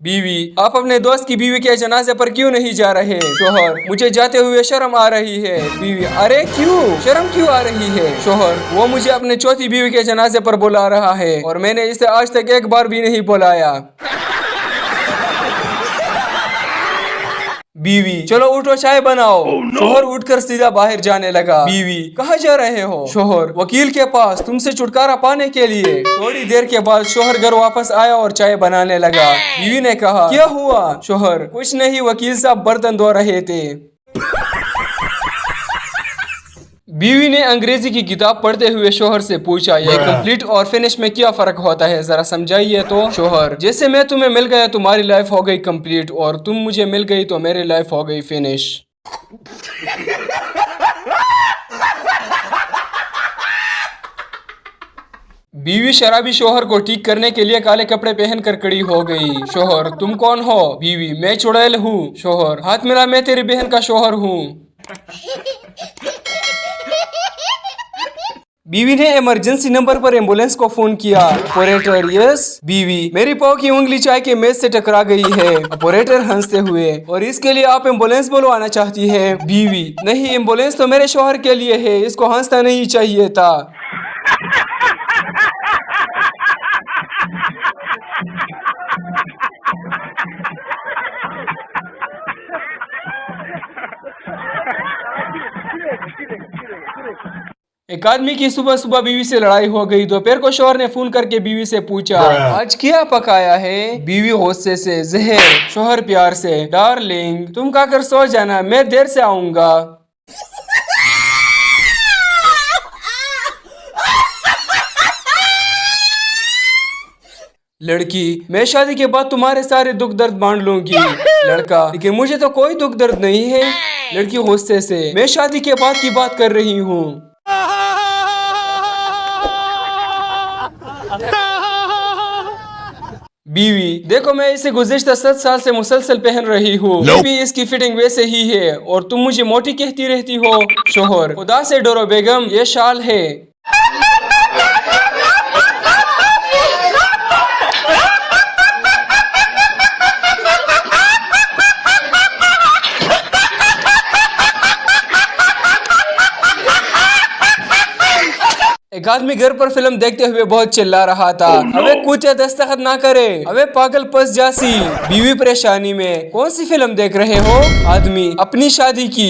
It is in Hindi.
बीवी, आप अपने दोस्त की बीवी के जनाजे पर क्यों नहीं जा रहे? शोहर, मुझे जाते हुए शर्म आ रही है। बीवी, अरे क्यों? शर्म क्यों आ रही है? शोहर, वो मुझे अपने चौथी बीवी के जनाजे पर बुला रहा है और मैंने इसे आज तक एक बार भी नहीं बुलाया। बीवी, चलो उठो चाय बनाओ। शोहर उठकर सीधा बाहर जाने लगा। बीवी, कहाँ जा रहे हो? शोहर, वकील के पास, तुमसे छुटकारा पाने के लिए। थोड़ी देर के बाद शोहर घर वापस आया और चाय बनाने लगा। बीवी ने कहा, क्या हुआ? शोहर, कुछ नहीं, वकील साहब बर्तन धो रहे थे। बीवी ने अंग्रेजी की किताब पढ़ते हुए शोहर से पूछा, ये कंप्लीट और फिनिश में क्या फर्क होता है, जरा समझाइए तो। शोहर, जैसे मैं तुम्हें मिल गया तुम्हारी लाइफ हो गई कंप्लीट और तुम मुझे मिल गई तो मेरी लाइफ हो गई फिनिश। बीवी शराबी शोहर को ठीक करने के लिए काले कपड़े पहनकर खड़ी हो गई। शोहर, तुम कौन हो? बीवी, मैं चुड़ैल हूँ। शोहर, हाथ मिला, मैं तेरी बहन का शोहर हूँ। बीवी ने इमरजेंसी नंबर पर एम्बुलेंस को फोन किया। Operator, yes. बीवी, मेरी पाँव की उंगली चाय के मेज से टकरा गई है। ऑपरेटर हंसते हुए, और इसके लिए आप एम्बुलेंस बुलवाना चाहती है? बीवी, नहीं, एम्बुलेंस तो मेरे शौहर के लिए है, इसको हंसना नहीं चाहिए था। एक आदमी की सुबह सुबह बीवी से लड़ाई हो गई। दोपहर को शौहर ने फोन करके बीवी से पूछा, आज क्या पकाया है? बीवी गुस्से से, जहर। शौहर प्यार से, डार्लिंग तुम खाकर सो जाना, मैं देर से आऊंगा। लड़की, मैं शादी के बाद तुम्हारे सारे दुख दर्द बांट लूंगी। लड़का, लेकिन मुझे तो कोई दुख दर्द नहीं है। लड़की गुस्से से, मैं शादी के बाद की बात कर रही हूँ। बीवी, देखो मैं इसे गुज़िश्ता 7 साल से मुसलसल पहन रही हूँ। भी इसकी फिटिंग वैसे ही है और तुम मुझे मोटी कहती रहती हो। शोहर, खुदा से डरो बेगम, ये शाल है। एक आदमी घर पर फिल्म देखते हुए बहुत चिल्ला रहा था, अबे कुत्ते दस्तखत ना करे, अबे पागल पस जासी। बीवी परेशानी में, कौन सी फिल्म देख रहे हो? आदमी, अपनी शादी की।